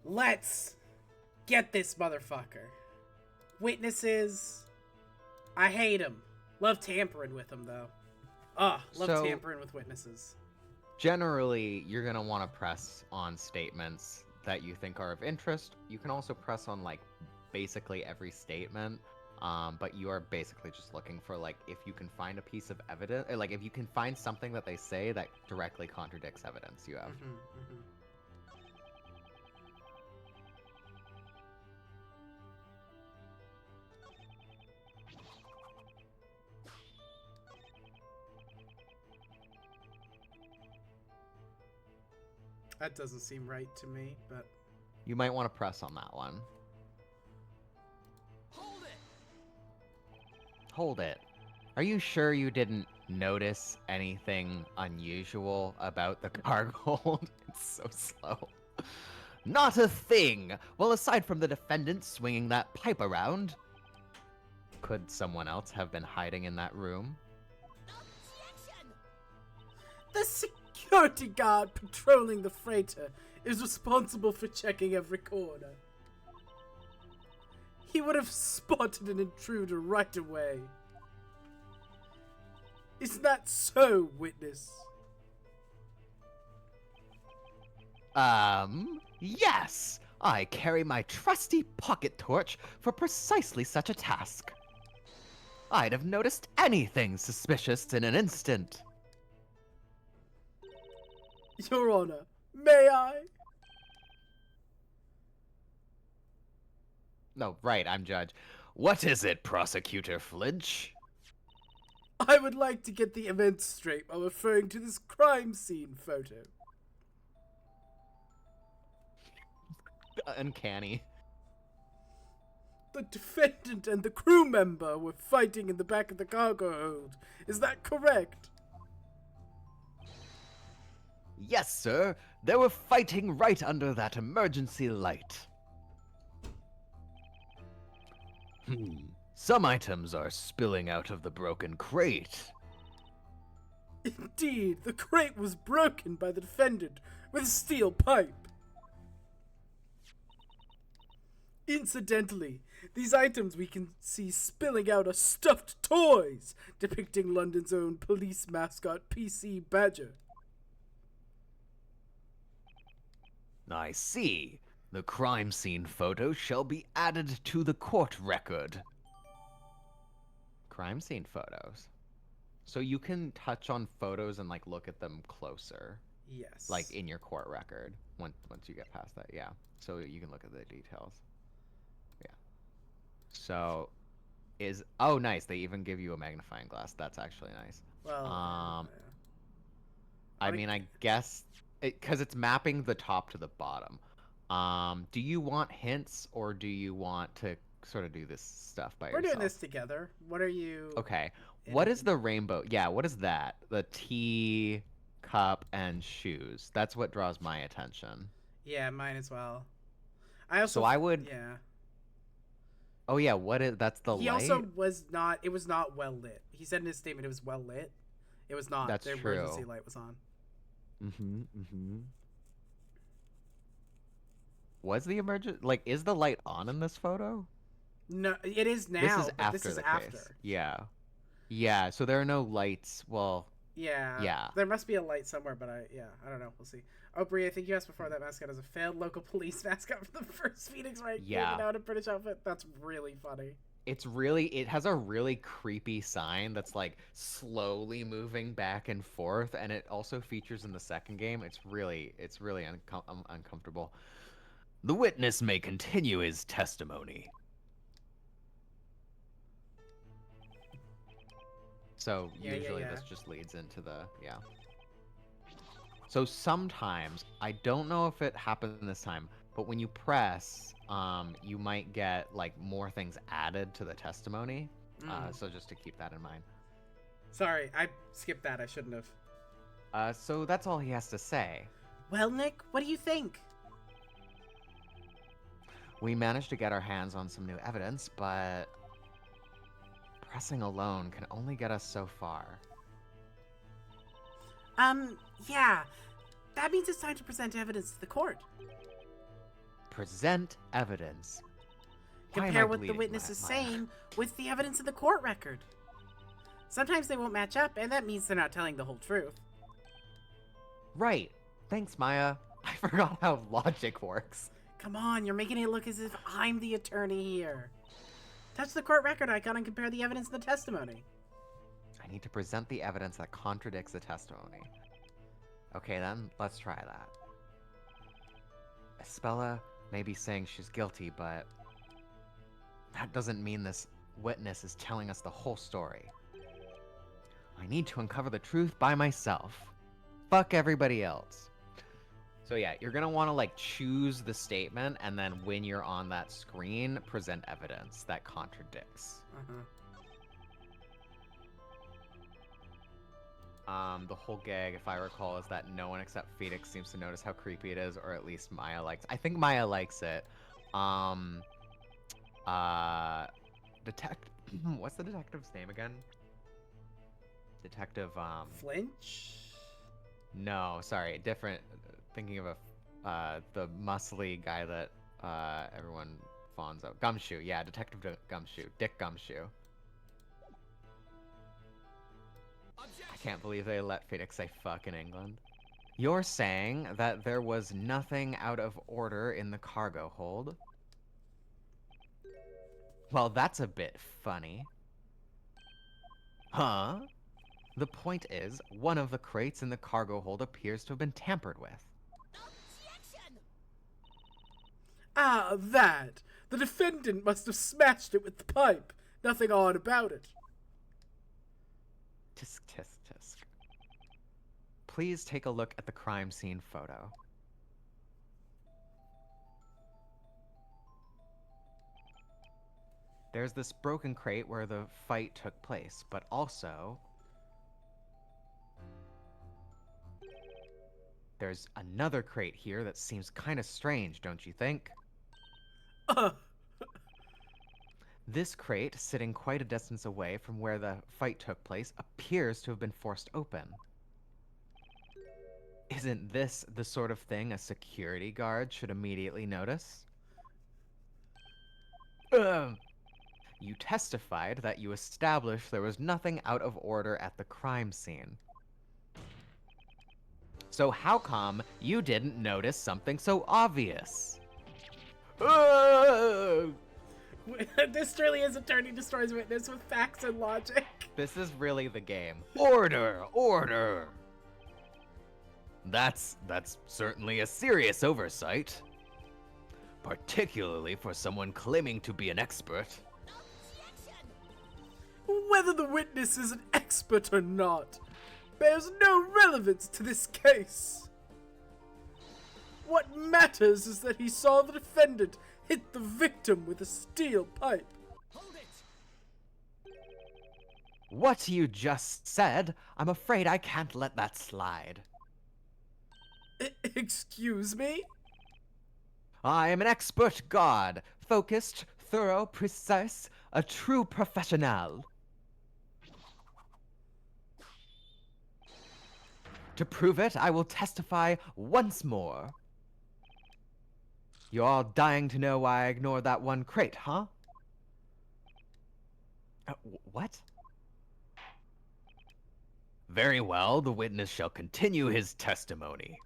Let's get this motherfucker. Witnesses. I hate him. Love tampering with him, though. Love tampering with witnesses. Generally, you're going to want to press on statements that you think are of interest. You can also press on, like, basically every statement. But you are basically just looking for, like, if you can find a piece of evidence, or, like, if you can find something that they say that directly contradicts evidence you have. That doesn't seem right to me, but... You might want to press on that one. Hold it. Are you sure you didn't notice anything unusual about the cargo hold? It's so slow. Not a thing! Well, aside from the defendant swinging that pipe around. Could someone else have been hiding in that room? The security guard patrolling the freighter is responsible for checking every corner. He would have spotted an intruder right away. Isn't that so, witness? Yes! I carry my trusty pocket torch for precisely such a task. I'd have noticed anything suspicious in an instant. Your Honor, may I? No, right, I'm judge. What is it, Prosecutor Flinch? I would like to get the events straight while referring to this crime scene photo. Uncanny. The defendant and the crew member were fighting in the back of the cargo hold. Is that correct? Yes, sir. They were fighting right under that emergency light. Some items are spilling out of the broken crate. Indeed, the crate was broken by the defendant with a steel pipe. Incidentally, these items we can see spilling out are stuffed toys depicting London's own police mascot PC Badger. I see. The crime scene photo shall be added to the court record. Crime scene photos. So you can touch on photos and like look at them closer. Yes. Like in your court record. Once you get past that, yeah. So you can look at the details. Yeah. So oh nice, they even give you a magnifying glass. That's actually nice. Well, I mean, I guess because it's mapping the top to the bottom. Do you want hints or do you want to sort of do this stuff by yourself? We're doing this together. What are you? Okay. What is the rainbow? Yeah, what is that? The tea, cup, and shoes. That's what draws my attention. Yeah, mine as well. I would. Yeah. Oh yeah, that's the light? He also was not. It was not well lit. He said in his statement it was well lit. It was not. That's the true. emergency light was on. Was the is the light on in this photo? No, it is now. This is after this is the after. case. Yeah. Yeah, so there are no lights. Well, yeah. There must be a light somewhere, but I don't know. We'll see. Oh, Brie, I think you asked before that mascot is a failed local police mascot for the first Phoenix Wright out in a British outfit. That's really funny. It has a really creepy sign that's like slowly moving back and forth, and it also features in the second game. It's really uncomfortable. The witness may continue his testimony. So usually this just leads into the So sometimes, I don't know if it happened this time, but when you press, you might get like more things added to the testimony. So just to keep that in mind. Sorry, I skipped that. I shouldn't have. So that's all he has to say. Well, Nick, what do you think? We managed to get our hands on some new evidence, but pressing alone can only get us so far. Yeah. That means it's time to present evidence to the court. present evidence. Why am I Compare what the bleeding, witness is Maya? saying with the evidence in the court record. Sometimes they won't match up, and that means they're not telling the whole truth. Right. Thanks, Maya. I forgot how logic works. Come on, you're making it look as if I'm the attorney here. Touch the court record icon and compare the evidence in the testimony. I need to present the evidence that contradicts the testimony. Okay, then, let's try that. Espella may be saying she's guilty, but that doesn't mean this witness is telling us the whole story. I need to uncover the truth by myself. Fuck everybody else. So yeah, you're gonna want to like choose the statement, and then when you're on that screen, present evidence that contradicts. The whole gag, if I recall, is that no one except Phoenix seems to notice how creepy it is, or at least Maya likes. I think Maya likes it. What's the detective's name again? Detective, Flinch? No, sorry, different. Thinking of the muscly guy that everyone fawns of. Gumshoe, yeah, Detective Gumshoe. Dick Gumshoe. I can't believe they let Phoenix say fuck in England. You're saying that there was nothing out of order in the cargo hold? Well, that's a bit funny. Huh? The point is, one of the crates in the cargo hold appears to have been tampered with. Ah, that! The defendant must have smashed it with the pipe. Nothing odd about it. Tisk, tisk, tisk. Please take a look at the crime scene photo. There's this broken crate where the fight took place, but also there's another crate here that seems kind of strange, don't you think? This crate, sitting quite a distance away from where the fight took place, appears to have been forced open. Isn't this the sort of thing a security guard should immediately notice? You testified that you established there was nothing out of order at the crime scene. So how come you didn't notice something so obvious? This truly is attorney destroys witness with facts and logic. This is really the game. Order! Order! That's certainly a serious oversight. Particularly for someone claiming to be an expert. Whether the witness is an expert or not bears no relevance to this case. What matters is that he saw the defendant hit the victim with a steel pipe. Hold it! What you just said, I'm afraid I can't let that slide. Excuse me? I am an expert guard, focused, thorough, precise, a true professional. To prove it, I will testify once more. You're all dying to know why I ignored that one crate, huh? What? Very well, the witness shall continue his testimony.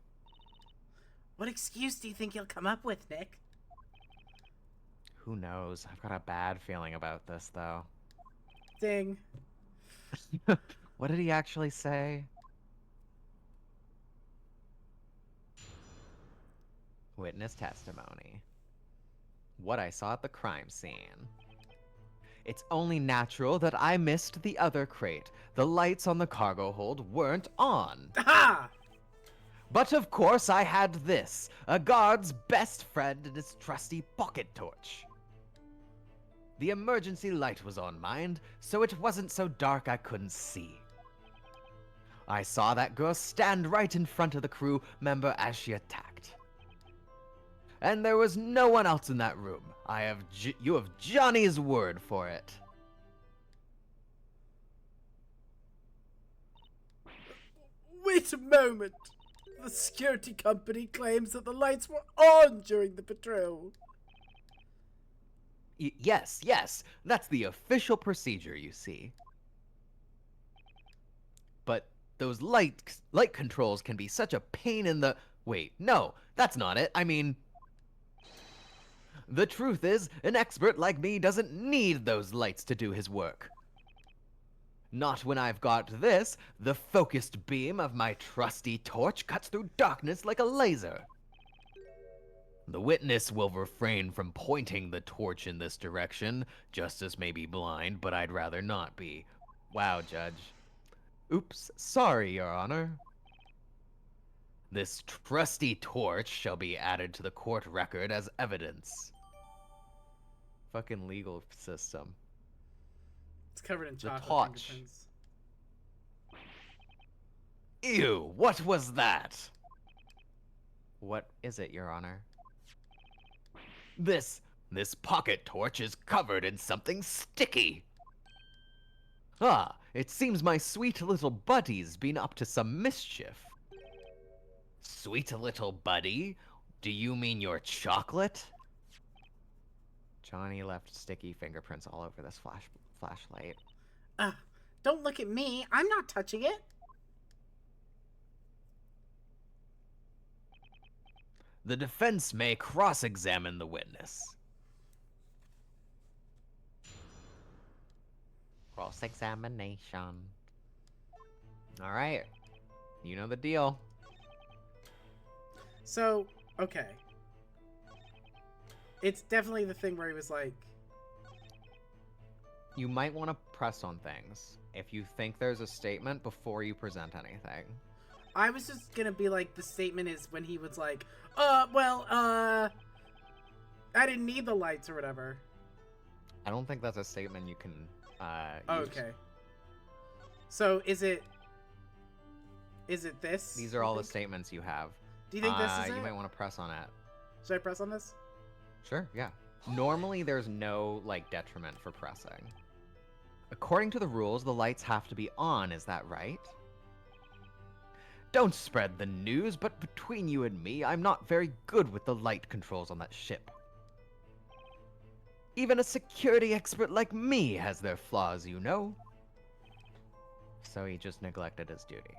What excuse do you think he'll come up with, Nick? Who knows? I've got a bad feeling about this, though. Ding. What did he actually say? Witness testimony. What I saw at the crime scene. It's only natural that I missed the other crate. The lights on the cargo hold weren't on. Aha! But of course I had this, a guard's best friend and his trusty pocket torch. The emergency light was on mine, so it wasn't so dark I couldn't see. I saw that girl stand right in front of the crew member as she attacked. And there was no one else in that room. You have Johnny's word for it. Wait a moment. The security company claims that the lights were on during the patrol. Yes, that's the official procedure, you see. But those light controls can be such a pain in the... Wait, no, that's not it. I mean... The truth is, an expert like me doesn't need those lights to do his work. Not when I've got this. The focused beam of my trusty torch cuts through darkness like a laser. The witness will refrain from pointing the torch in this direction. Justice may be blind, but I'd rather not be. Wow, Judge. Oops, sorry, Your Honor. This trusty torch shall be added to the court record as evidence. Fucking legal system. It's covered in chocolate torch. fingerprints. Ew, what was that? What is it, Your Honor? This pocket torch is covered in something sticky. Ah, it seems my sweet little buddy's been up to some mischief. Sweet little buddy? Do you mean your chocolate? Johnny left sticky fingerprints all over this flashlight. Don't look at me. I'm not touching it. The defense may cross-examine the witness. Cross-examination. Alright. You know the deal. So, okay. It's definitely the thing where he was like... You might want to press on things if you think there's a statement before you present anything. I was just gonna be like, the statement is when he was like, I didn't need the lights or whatever. I don't think that's a statement you can use. Okay. So is it this? These are all the statements you have. Do you think this is You it? might want to press on it. Should I press on this? Sure, yeah. Normally there's no, detriment for pressing. According to the rules, the lights have to be on, is that right? Don't spread the news, but between you and me, I'm not very good with the light controls on that ship. Even a security expert like me has their flaws, you know. So he just neglected his duty.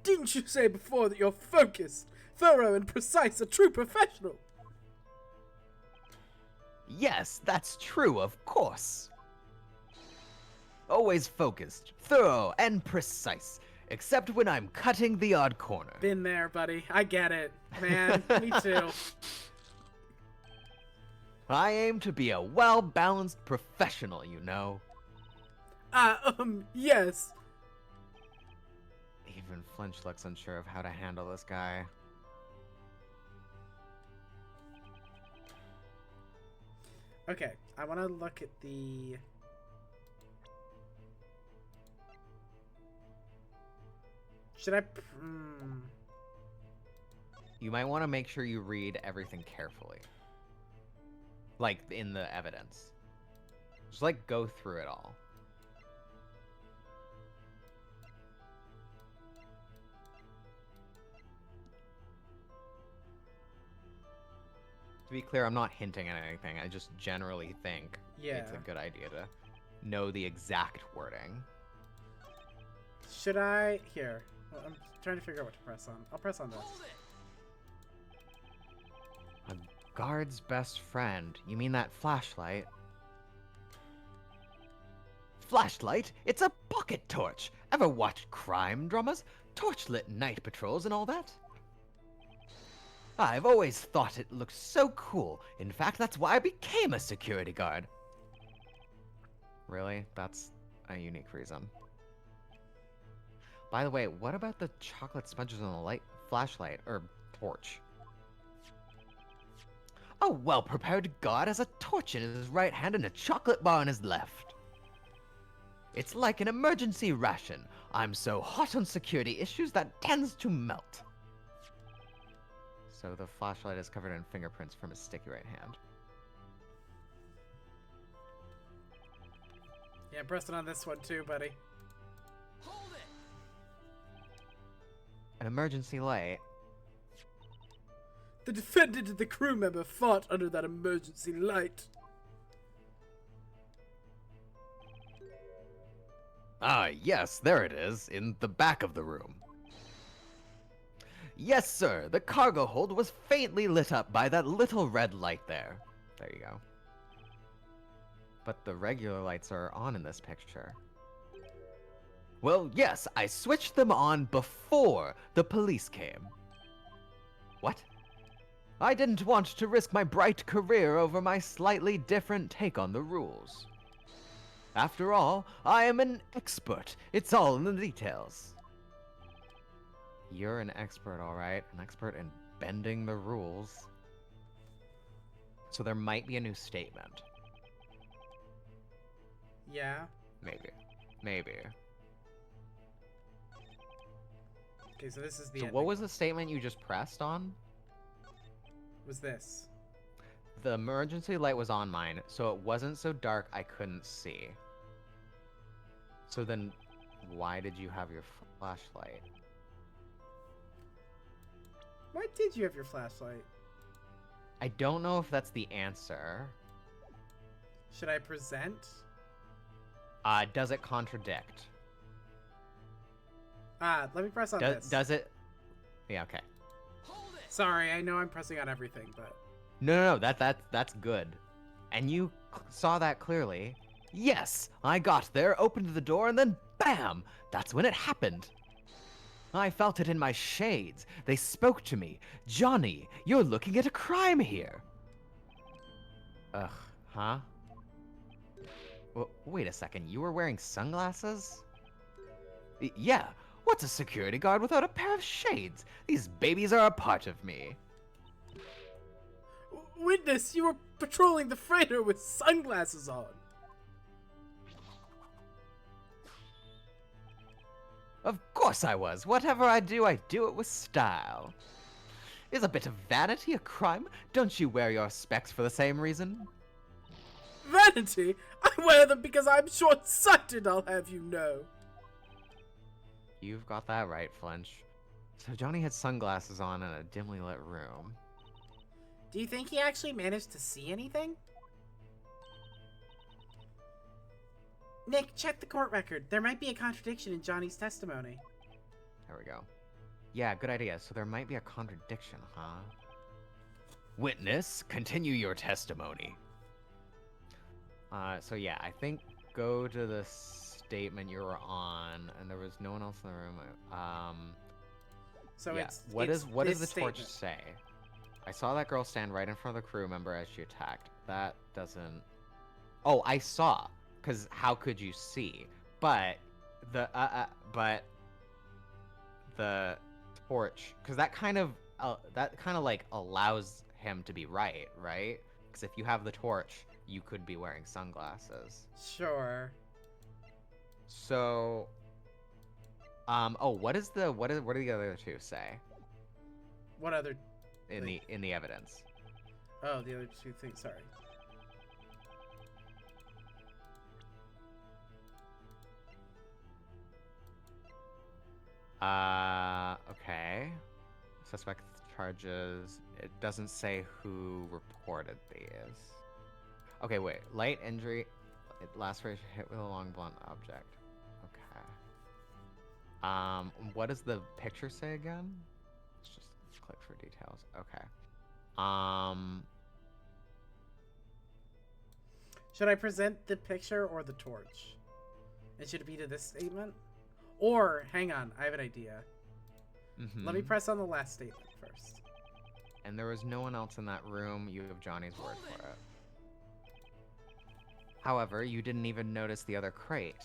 Didn't you say before that you're focused, thorough, and precise, a true professional? Yes, that's true, of course. Always focused, thorough, and precise, except when I'm cutting the odd corner. Been there, buddy. I get it. Man, me too. I aim to be a well-balanced professional, you know. Yes. Even Flinch looks unsure of how to handle this guy. Okay, I want to look at the... Should I... You might want to make sure you read everything carefully. Like, in the evidence. Just, go through it all. To be clear, I'm not hinting at anything. I just generally think it's a good idea to know the exact wording. Should I... Here. I'm trying to figure out what to press on. I'll press on this. A guard's best friend. You mean that flashlight? Flashlight? It's a pocket torch. Ever watched crime dramas? Torchlit night patrols and all that? I've always thought it looked so cool. In fact, that's why I became a security guard. Really? That's a unique reason. By the way, what about the chocolate sponges on the flashlight, or torch? A well-prepared guard has a torch in his right hand and a chocolate bar in his left. It's like an emergency ration. I'm so hot on security issues that tends to melt. So the flashlight is covered in fingerprints from his sticky right hand. Yeah, I'm pressing on this one too, buddy. Hold An emergency light? The defendant and the crew member fought under that emergency light. Ah, yes, there it is, in the back of the room. Yes, sir, the cargo hold was faintly lit up by that little red light there. There you go. But the regular lights are on in this picture. Well, yes, I switched them on before the police came. What? I didn't want to risk my bright career over my slightly different take on the rules. After all, I am an expert. It's all in the details. You're an expert, all right. An expert in bending the rules. So there might be a new statement. Yeah. Maybe. Maybe. Okay, so this is the So ending. what was the statement you just pressed on? Was this? The emergency light was on mine, so it wasn't so dark I couldn't see. So then, why did you have your flashlight? Why did you have your flashlight? I don't know if that's the answer. Should I present? Does it contradict? Let me press on this. Does it? Yeah, okay. Hold it! Sorry, I know I'm pressing on everything, but... No, that's good. And you saw that clearly. Yes, I got there, opened the door, and then BAM! That's when it happened. I felt it in my shades. They spoke to me. Johnny, you're looking at a crime here. Ugh, huh? Wait a second, you were wearing sunglasses? Yeah, what's a security guard without a pair of shades? These babies are a part of me. Witness, you were patrolling the freighter with sunglasses on. Of course I was. Whatever I do it with style. Is a bit of vanity a crime? Don't you wear your specs for the same reason? Vanity? I wear them because I'm short-sighted, I'll have you know. You've got that right, Flinch. So Johnny had sunglasses on in a dimly lit room. Do you think he actually managed to see anything? Nick, check the court record. There might be a contradiction in Johnny's testimony. There we go. Yeah, good idea. So there might be a contradiction, huh? Witness, continue your testimony. So yeah, I think go to the statement you were on, and there was no one else in the room. So yeah. it's What does the statement. torch say? I saw that girl stand right in front of the crew member as she attacked. That doesn't... Oh, I saw. Because how could you see? But the torch, because that kind of like allows him to be right? Because if you have the torch, you could be wearing sunglasses. Sure. So, oh, what do the other two say? What other... in the evidence? Oh, the other two things, sorry. Okay. Suspect charges. It doesn't say who reported these. Okay, wait. Light injury. Laceration hit with a long blunt object. Okay. What does the picture say again? Let's just click for details. Okay. Should I present the picture or the torch? And should it be to this statement? Or, hang on, I have an idea. Let me press on the last statement first. And there was no one else in that room. You have Johnny's word for it. However, you didn't even notice the other crate.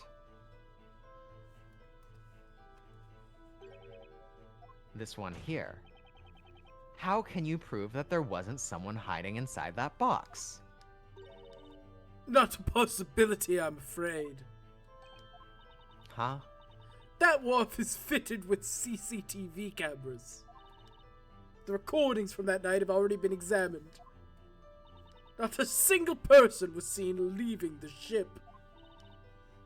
This one here. How can you prove that there wasn't someone hiding inside that box? Not a possibility, I'm afraid. Huh? That wharf is fitted with CCTV cameras. The recordings from that night have already been examined. Not a single person was seen leaving the ship.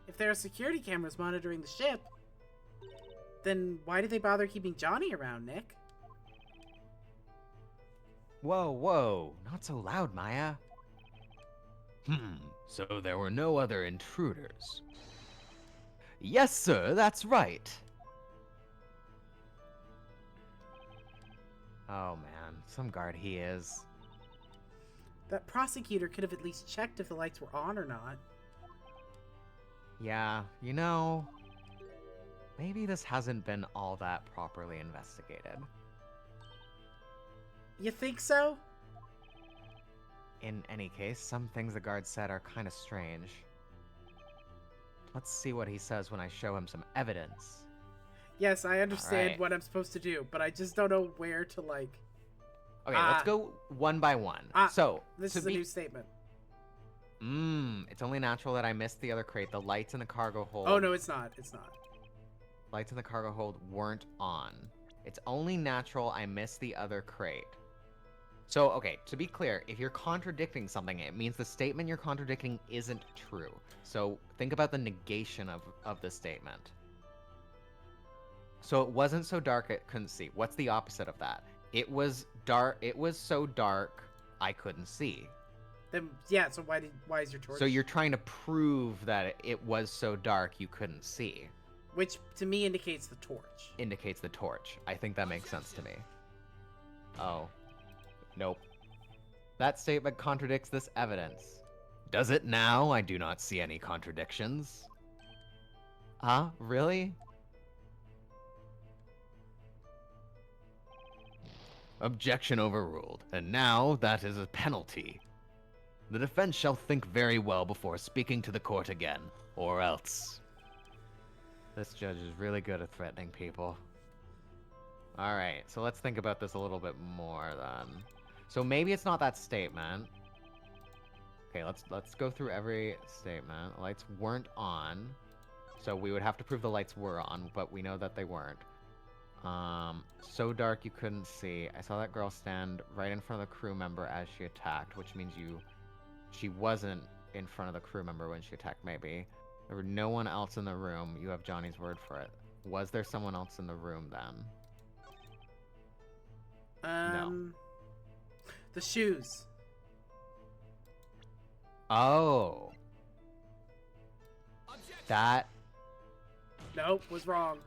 If there are security cameras monitoring the ship, Then why did they bother keeping Johnny around, Nick? Whoa, whoa, not so loud, Maya. So there were no other intruders. Yes, sir, that's right. Oh man, some guard he is. That prosecutor could have at least checked if the lights were on or not. Yeah, maybe this hasn't been all that properly investigated. You think so? In any case, some things the guard said are kind of strange. Let's see what he says when I show him some evidence. Yes, I understand Alright. what I'm supposed to do, but I just don't know where to, like... Okay, let's go one by one. So, This to is a new statement. It's only natural that I missed the other crate. The lights in the cargo hold. Oh, no, it's not. It's not. Lights in the cargo hold weren't on. It's only natural I missed the other crate. So, okay, to be clear, if you're contradicting something, it means the statement you're contradicting isn't true. So, think about the negation of the statement. So, it wasn't so dark it couldn't see. What's the opposite of that? It was dark. It was so dark I couldn't see. Then, yeah, so why is your torch? So you're trying to prove that it was so dark you couldn't see. Which, to me, indicates the torch. Indicates the torch. I think that makes sense to me. Oh. Nope. That statement contradicts this evidence. Does it now? I do not see any contradictions. Huh? Really? Objection overruled. And now that is a penalty. The defense shall think very well before speaking to the court again, or else. This judge is really good at threatening people. Alright, so let's think about this a little bit more then. So maybe it's not that statement. Okay, let's go through every statement. Lights weren't on. So we would have to prove the lights were on, but we know that they weren't. So dark you couldn't see. I saw that girl stand right in front of the crew member as she attacked, which means she wasn't in front of the crew member when she attacked, maybe. There were no one else in the room. You have Johnny's word for it. Was there someone else in the room then? No. The shoes. Oh. That... Nope, was wrong.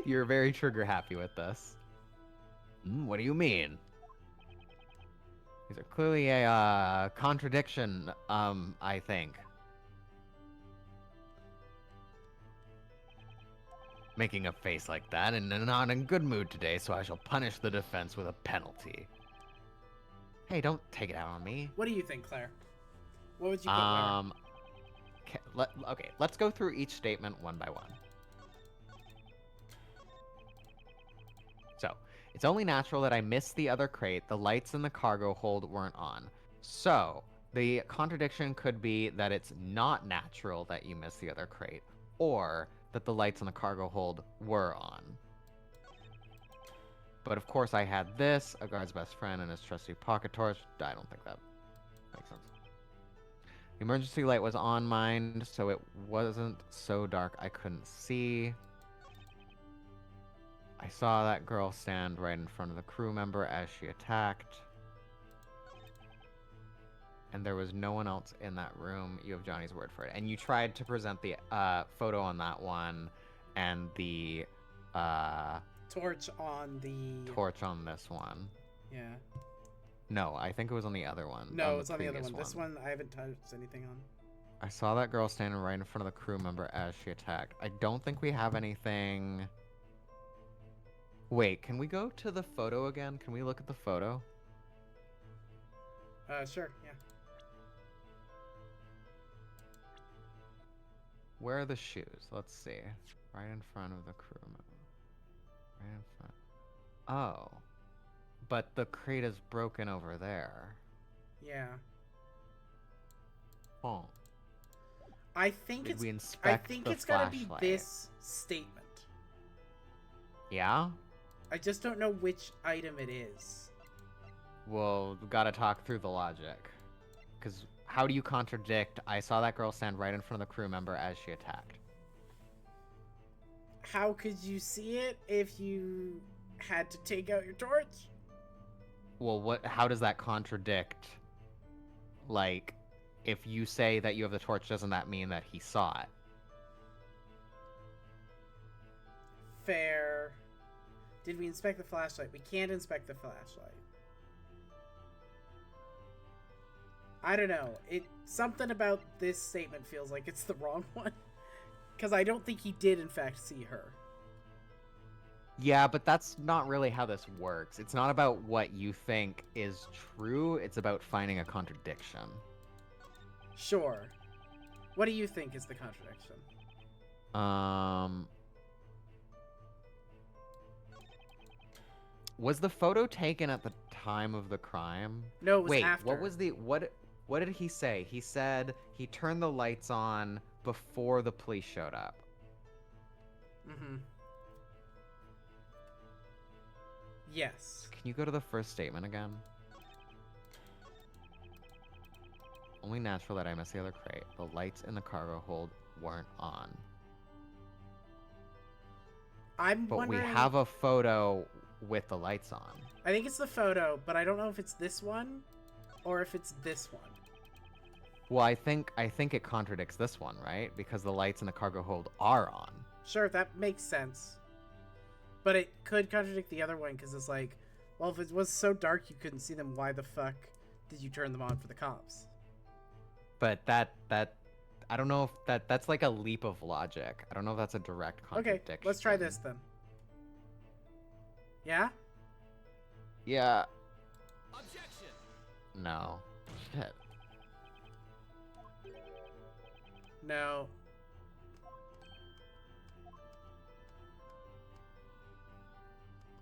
You're very trigger happy with this. What do you mean? These are clearly a contradiction, I think. Making a face like that and not in good mood today, so I shall punish the defense with a penalty. Hey, don't take it out on me. What do you think, Claire? What would you put where? Okay, let's go through each statement one by one. So, it's only natural that I missed the other crate. The lights in the cargo hold weren't on. So, the contradiction could be that it's not natural that you missed the other crate, or that the lights in the cargo hold were on. But of course I had this, a guard's best friend, and his trusty pocket torch. I don't think that makes sense. The emergency light was on mine, so it wasn't so dark I couldn't see. I saw that girl stand right in front of the crew member as she attacked. And there was no one else in that room. You have Johnny's word for it. And you tried to present the photo on that one and the Torch on the... torch on this one. Yeah. No, I think it was on the other one. No, it's on the other previous one. This one I haven't touched anything on. I saw that girl standing right in front of the crew member as she attacked. I don't think we have anything... Wait, can we go to the photo again? Can we look at the photo? Sure, yeah. Where are the shoes? Let's see. Right in front of the crew member. Right in front. Oh. But the crate is broken over there. Yeah. Oh. I think Did it's... we I inspect think the it's gotta be flashlight? this statement. Yeah? I just don't know which item it is. Well, we gotta talk through the logic. Because how do you contradict, I saw that girl stand right in front of the crew member as she attacked? how could you see it if you had to take out your torch? Well, how does that contradict? Like, if you say that you have the torch, doesn't that mean that he saw it? Fair. Did we inspect the flashlight? We can't inspect the flashlight. I don't know. Something about this statement feels like it's the wrong one. Because I don't think he did, in fact, see her. Yeah, but that's not really how this works. It's not about what you think is true. It's about finding a contradiction. Sure. What do you think is the contradiction? Was the photo taken at the time of the crime? No, it was Wait, after. what did he say? He said he turned the lights on before the police showed up. Mm-hmm. Yes. Can you go to the first statement again? Only natural that I missed the other crate. The lights in the cargo hold weren't on. But we have a photo with the lights on. I think it's the photo, but I don't know if it's this one or if it's this one. Well, I think it contradicts this one, right? Because the lights in the cargo hold are on. Sure, that makes sense. But it could contradict the other one because it's like, well, if it was so dark you couldn't see them, why the fuck did you turn them on for the cops? But that I don't know if that's like a leap of logic. I don't know if that's a direct contradiction. Okay, let's try this then. Yeah? Yeah. Objection. No. Shit. No.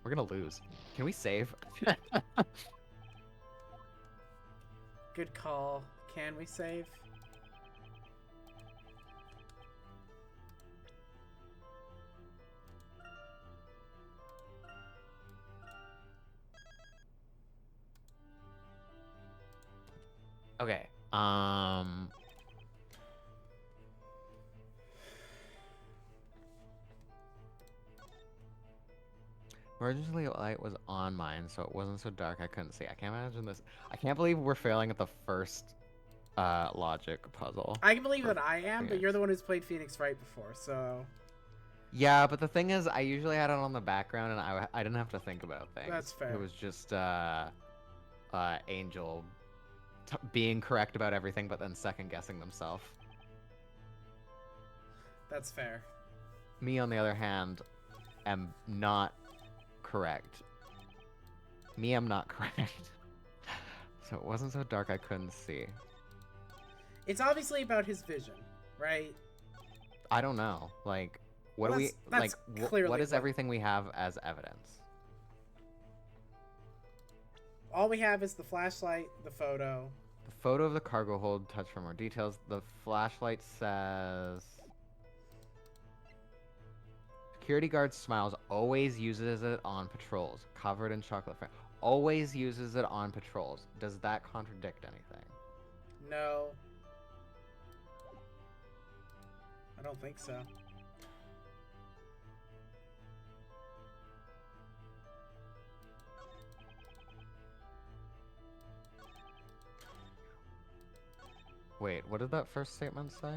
We're gonna lose. Can we save? Good call. Can we save? Okay. Emergency light was on mine, so it wasn't so dark I couldn't see. I can't imagine this. I can't believe we're failing at the first logic puzzle. I can believe that I am, but you're the one who's played Phoenix Wright before, so... Yeah, but the thing is, I usually had it on the background, and I didn't have to think about things. That's fair. It was just Angel being correct about everything, but then second-guessing themselves. That's fair. Me, on the other hand, am not correct. Me, I'm not correct. So it wasn't so dark I couldn't see. It's obviously about his vision, right? I don't know. Like, what Well, do we that's like? clearly What is what- everything we have as evidence? All we have is the flashlight, the photo. The photo of the cargo hold. Touch for more details. The flashlight says. Security guard smiles. Always uses it on patrols. Covered in chocolate. Always uses it on patrols. Does that contradict anything? No. I don't think so. Wait, what did that first statement say?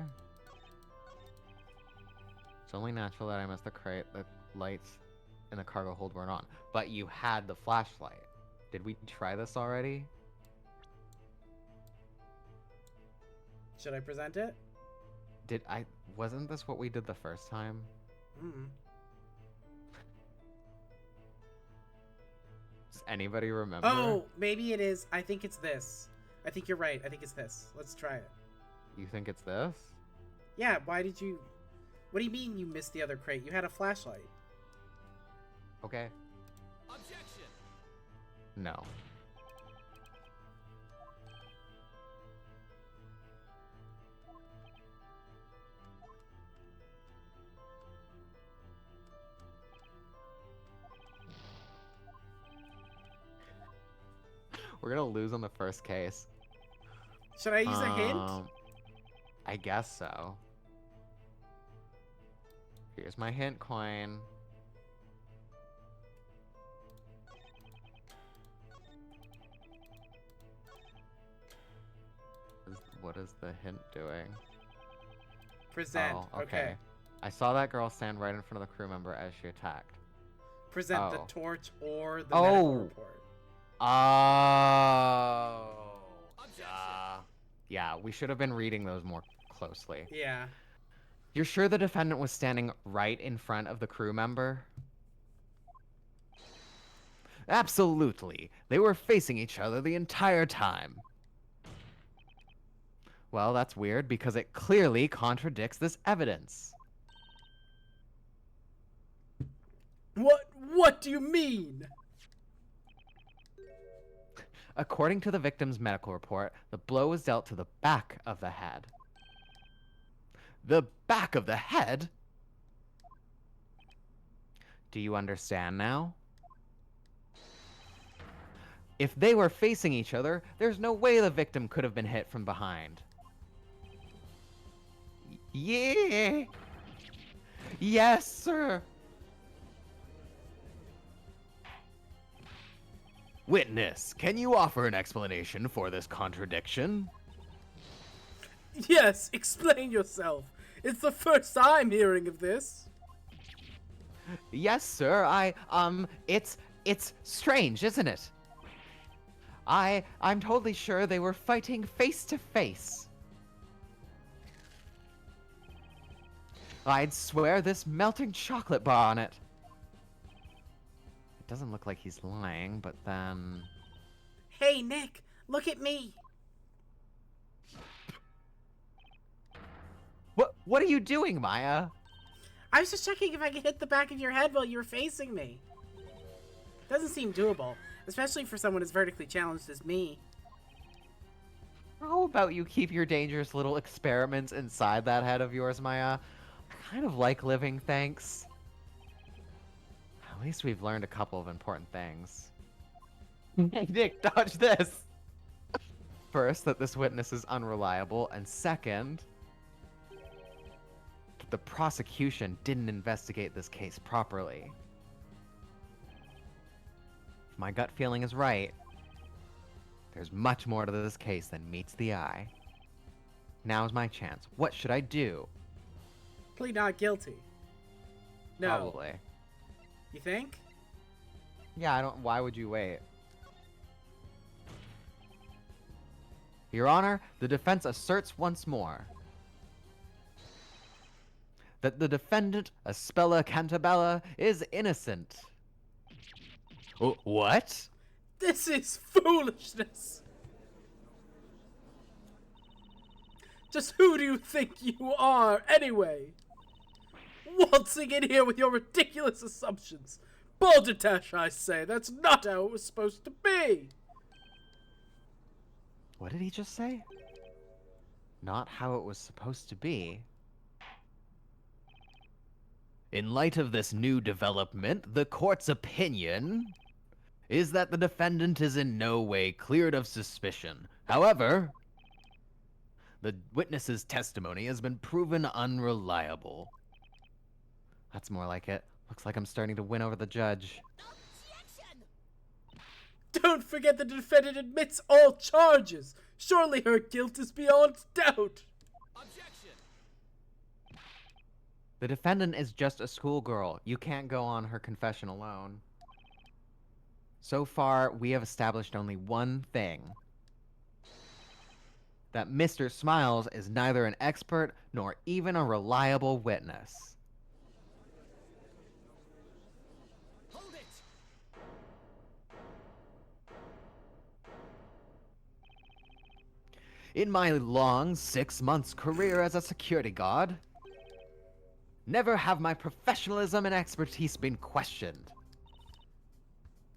It's only natural that I missed the crate. The lights in the cargo hold weren't on. But you had the flashlight. Did we try this already? Should I present it? Wasn't this what we did the first time? Mm. Does anybody remember? Oh, maybe it is. I think it's this. I think you're right. I think it's this. Let's try it. You think it's this? Yeah, why did you... What do you mean you missed the other crate? You had a flashlight. Okay. Objection. No. We're gonna lose on the first case. Should I use a hint? I guess so. Here's my hint coin. What is the hint doing? Present. Oh, Okay. I saw that girl stand right in front of the crew member as she attacked. Present the Oh. torch or the medical report. Oh. Objection. Yeah, we should have been reading those more closely. Yeah. You're sure the defendant was standing right in front of the crew member? Absolutely. They were facing each other the entire time. Well, that's weird because it clearly contradicts this evidence. What do you mean? According to the victim's medical report, the blow was dealt to the back of the head. The back of the head? Do you understand now? If they were facing each other, there's no way the victim could have been hit from behind. Yeah. Yes, sir. Witness, can you offer an explanation for this contradiction? Yes, explain yourself. It's the first I'm hearing of this. Yes, sir. It's strange, isn't it? I'm totally sure they were fighting face to face. I'd swear this melting chocolate bar on it. It doesn't look like he's lying, but then... Hey, Nick, look at me. What are you doing, Maya? I was just checking if I could hit the back of your head while you were facing me. Doesn't seem doable, especially for someone as vertically challenged as me. How about you keep your dangerous little experiments inside that head of yours, Maya? I kind of like living, thanks. At least we've learned a couple of important things. Nick, dodge this! First, that this witness is unreliable, and second, that the prosecution didn't investigate this case properly. If my gut feeling is right, there's much more to this case than meets the eye. Now's my chance. What should I do? Plead not guilty. No. Probably. You think? Yeah, I don't. Why would you wait? Your Honor, the defense asserts once more that the defendant, Aspella Cantabella, is innocent. What? This is foolishness. Just who do you think you are, anyway? Waltzing in here with your ridiculous assumptions. Balderdash, I say. That's not how it was supposed to be. What did he just say? Not how it was supposed to be. In light of this new development, the court's opinion is that the defendant is in no way cleared of suspicion. However, the witness's testimony has been proven unreliable. That's more like it. Looks like I'm starting to win over the judge. Objection! Don't forget the defendant admits all charges. Surely her guilt is beyond doubt. Objection! The defendant is just a schoolgirl. You can't go on her confession alone. So far, we have established only one thing. That Mr. Smiles is neither an expert nor even a reliable witness. Hold it! In my long 6 months career as a security guard, never have my professionalism and expertise been questioned.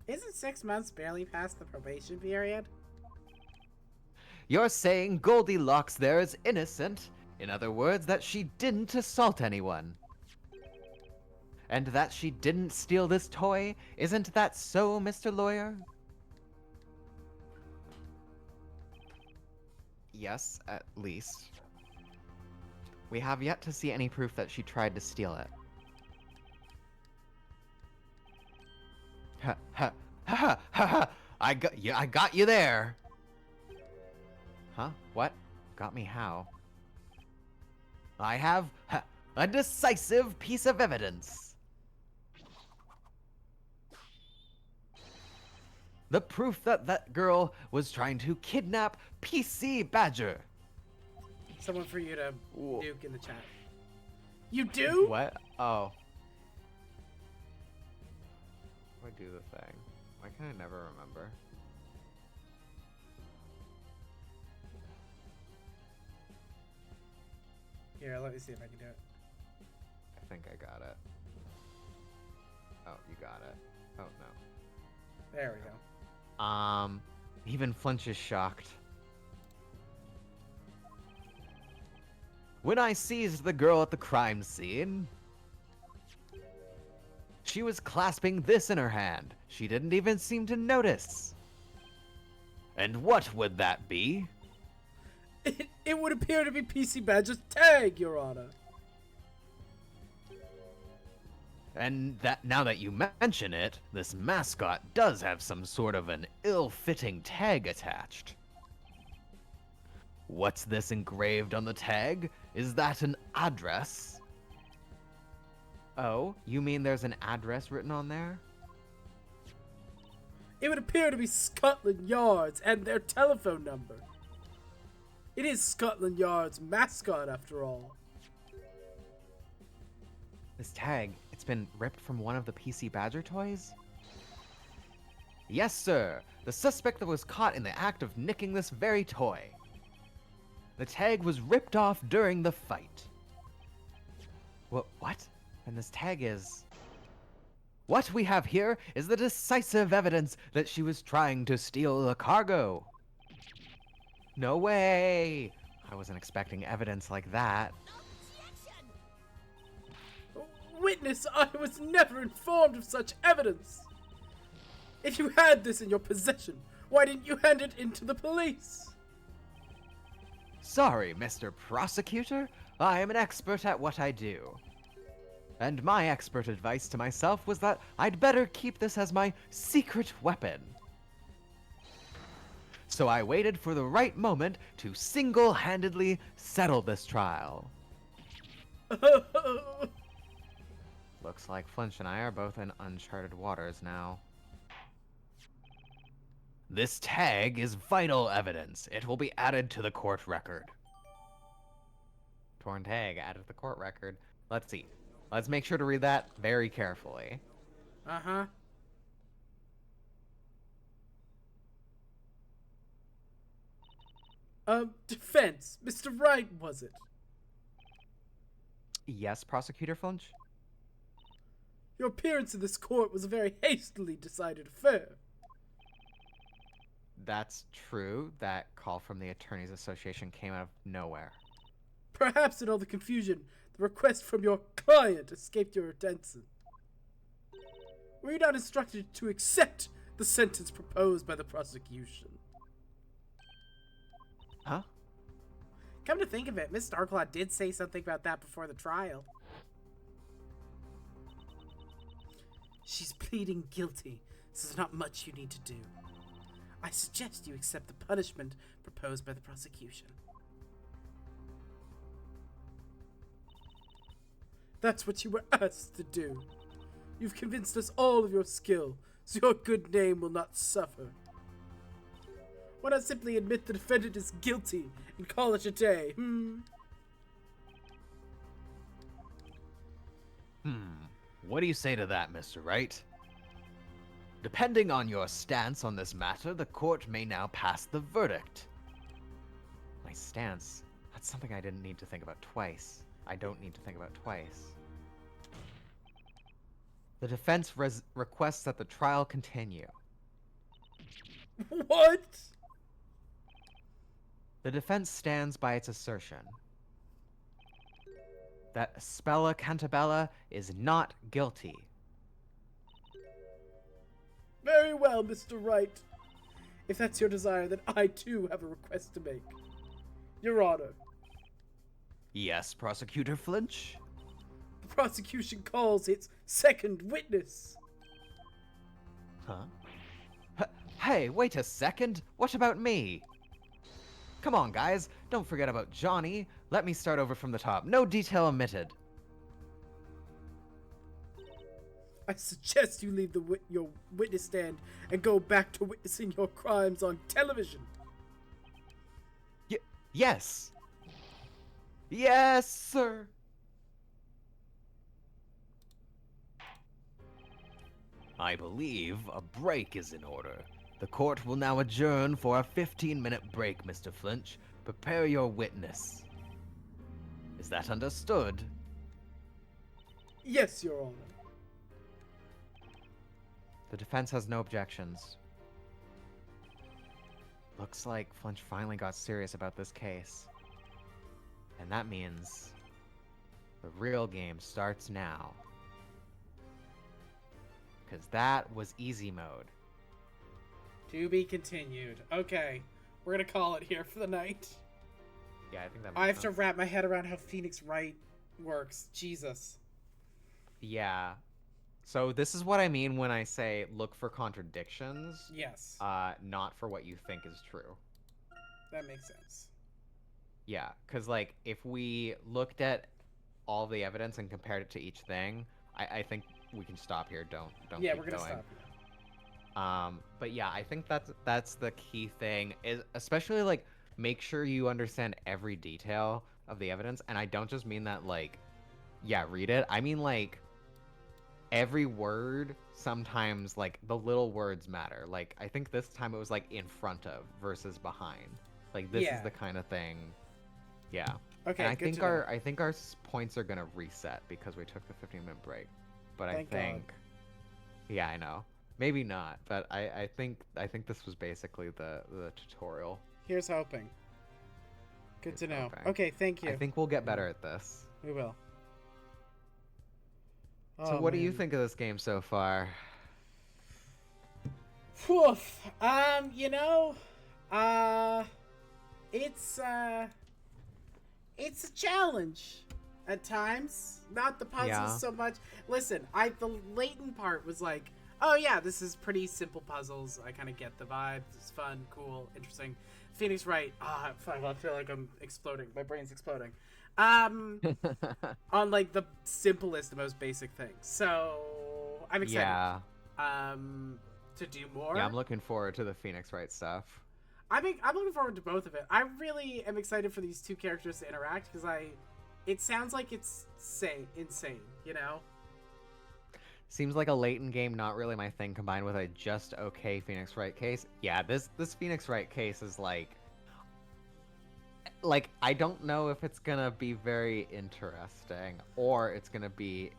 Isn't 6 months barely past the probation period? You're saying Goldilocks there is innocent? In other words, that she didn't assault anyone. And that she didn't steal this toy? Isn't that so, Mr. Lawyer? Yes, at least. We have yet to see any proof that she tried to steal it. Ha ha ha ha ha! I got you there. Huh? What? Got me how? I have a decisive piece of evidence. The proof that that girl was trying to kidnap PC Badger. Someone for you to Whoa. nuke in the chat. You do? What? Oh. I do the thing. Why can I never remember? Here, let me see if I can do it. I think I got it. Oh, you got it. Oh, no. There we go. Even Flinch is shocked. When I seized the girl at the crime scene, she was clasping this in her hand. She didn't even seem to notice. And what would that be? It would appear to be PC Badger's tag, Your Honor. And that now that you mention it, this mascot does have some sort of an ill-fitting tag attached. What's this engraved on the tag? Is that an address? Oh, you mean there's an address written on there? It would appear to be Scotland Yard's and their telephone number. It is Scotland Yard's mascot, after all. This tag, it's been ripped from one of the PC Badger toys? Yes, sir. The suspect that was caught in the act of nicking this very toy. The tag was ripped off during the fight. What? And this tag is... What we have here is the decisive evidence that she was trying to steal the cargo. No way! I wasn't expecting evidence like that. Witness, I was never informed of such evidence. If you had this in your possession, why didn't you hand it in to the police? Sorry, Mr. Prosecutor. I am an expert at what I do. And my expert advice to myself was that I'd better keep this as my secret weapon. So I waited for the right moment to single-handedly settle this trial. Looks like Flinch and I are both in uncharted waters now. This tag is vital evidence. It will be added to the court record. Torn tag added to the court record. Let's see. Let's make sure to read that very carefully. Uh-huh. Defense. Mr. Wright, was it? Yes, Prosecutor Flinch? Your appearance in this court was a very hastily decided affair. That's true. That call from the Attorneys Association came out of nowhere. Perhaps in all the confusion, the request from your client escaped your attention. Were you not instructed to accept the sentence proposed by the prosecution? Huh? Come to think of it, Miss Darklaw did say something about that before the trial. She's pleading guilty, so there's not much you need to do. I suggest you accept the punishment proposed by the prosecution. That's what you were asked to do. You've convinced us all of your skill, so your good name will not suffer. Why not simply admit the defendant is guilty and call it a day, What do you say to that, Mr. Wright? Depending on your stance on this matter, the court may now pass the verdict. My stance? That's something I didn't need to think about twice. I don't need to think about twice. The defense requests that the trial continue. What? The defense stands by its assertion that Spella Cantabella is not guilty. Very well, Mr. Wright. If that's your desire, then I too have a request to make. Your Honor, Yes, Prosecutor Flinch? the prosecution calls its second witness. Huh? Hey, wait a second! What about me? Come on, guys, don't forget about Johnny. Let me start over from the top. No detail omitted. I suggest you leave your witness stand and go back to witnessing your crimes on television. Yes! Yes, sir! I believe a break is in order. The court will now adjourn for a 15-minute break, Mr. Flinch. Prepare your witness. Is that understood? Yes, Your Honor. The defense has no objections. Looks like Flinch finally got serious about this case. And that means the real game starts now. Because that was easy mode. To be continued. Okay, we're gonna call it here for the night. Yeah, I think that I makes have to sense. wrap my head around how Phoenix Wright works. Jesus. Yeah. So this is what I mean when I say look for contradictions, Yes, not for what you think is true. that makes sense. Yeah, because like if we looked at all the evidence and compared it to each thing, I think we can stop here. Don't Yeah, keep we're gonna going. stop here. But yeah, I think that's the key thing is especially like make sure you understand every detail of the evidence, and I don't just mean that like, yeah, read it. I mean like every word. Sometimes like the little words matter. Like I think this time it was like in front of versus behind. Like this Yeah. is the kind of thing. Yeah. Okay, And I good think to know. I think our points are gonna reset because we took the 15-minute break. But Thank God. I think, yeah, I know. Maybe not, but I think this was basically the tutorial. Here's hoping. Good to Here's know. hoping. Okay, thank you. I think we'll get better at this. We will. So Oh, what do you man. think of this game so far? Whew. You know, it's a challenge at times. Not the puzzles Yeah. so much. Listen, the Layton part was like, oh yeah, this is pretty simple puzzles. I kind of get the vibe. It's fun, cool, interesting. Phoenix Wright. Fuck, I feel like I'm exploding. My brain's exploding. On like the simplest, most basic things. So I'm excited. Yeah. To do more. Yeah, I'm looking forward to the Phoenix Wright stuff. I'm looking forward to both of it. I really am excited for these two characters to interact because it sounds like it's insane, you know? Seems like a Layton game, not really my thing, combined with a just okay Phoenix Wright case. Yeah, this Phoenix Wright case is like I don't know if it's gonna be very interesting or it's gonna be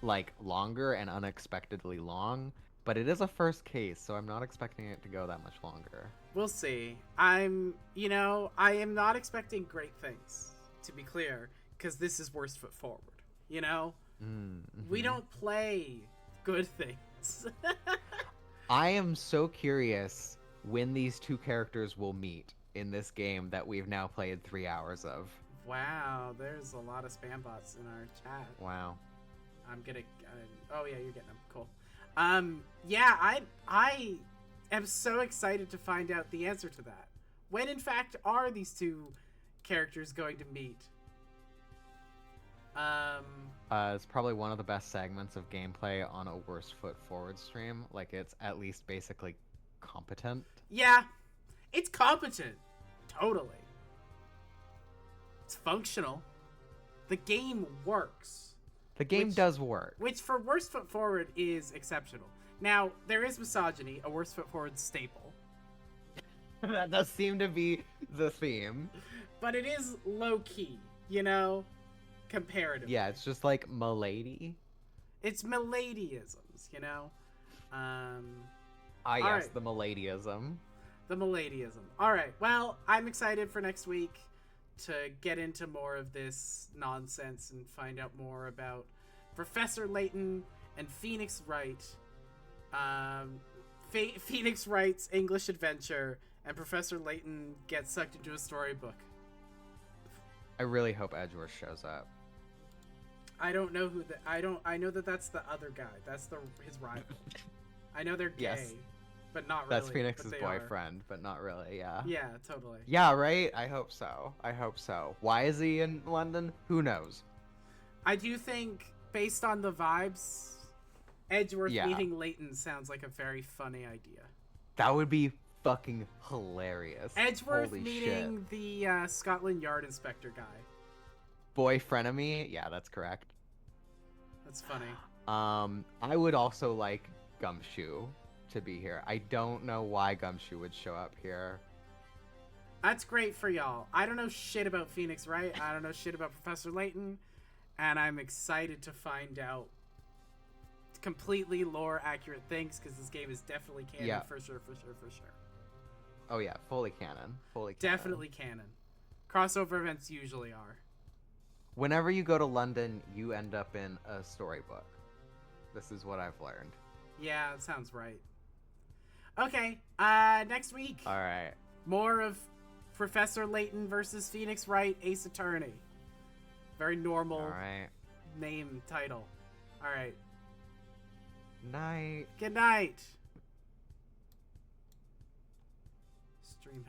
like longer and unexpectedly long. But it is a first case, so I'm not expecting it to go that much longer. We'll see. I am not expecting great things, to be clear, because this is worst foot forward, you know? We don't play good things. I am so curious when these two characters will meet in this game that we've now played 3 hours of. Wow, there's a lot of spam bots in our chat. Wow. I'm gonna. Oh yeah, you're getting them. Cool. Yeah, I am so excited to find out the answer to that. When in fact are these two characters going to meet? It's probably one of the best segments of gameplay on a worst foot forward stream. Like it's at least basically competent. Yeah, it's competent. Totally. It's functional. The game works. The game does work. Which for worst foot forward is exceptional. Now, there is misogyny, a worst foot forward staple. That does seem to be the theme. But it is low key, you know? Comparatively. Yeah, it's just like milady. It's miladyisms, you know? Yes, right. the miladyism. The miladyism. Alright, well, I'm excited for next week to get into more of this nonsense and find out more about Professor Layton and Phoenix Wright. Phoenix Wright's English adventure, and Professor Layton gets sucked into a storybook. I really hope Edgeworth shows up. I don't know who I know that that's the other guy. That's his rival. I know they're gay, Yes. but not really. That's but Phoenix's they are. boyfriend, but not really. Yeah. Yeah, totally. Yeah, right? I hope so. I hope so. Why is he in London? Who knows? I do think, based on the vibes, Edgeworth Yeah. meeting Layton sounds like a very funny idea. That would be fucking hilarious. Edgeworth Holy meeting shit. the Scotland Yard inspector guy. Boy frenemy? Yeah, that's correct. That's funny. I would also like Gumshoe to be here. I don't know why Gumshoe would show up here. That's great for y'all. I don't know shit about Phoenix Wright. I don't know shit about Professor Layton. And I'm excited to find out completely lore accurate things, because this game is definitely canon. Yeah. For sure. Oh yeah, fully canon. Fully canon. Definitely canon. Crossover events usually are. Whenever you go to London, you end up in a storybook. This is what I've learned. Yeah, that sounds right. Okay, next week, All right. more of Professor Layton versus Phoenix Wright Ace Attorney. Very normal All right. name title. All right. Night. Good night. Stream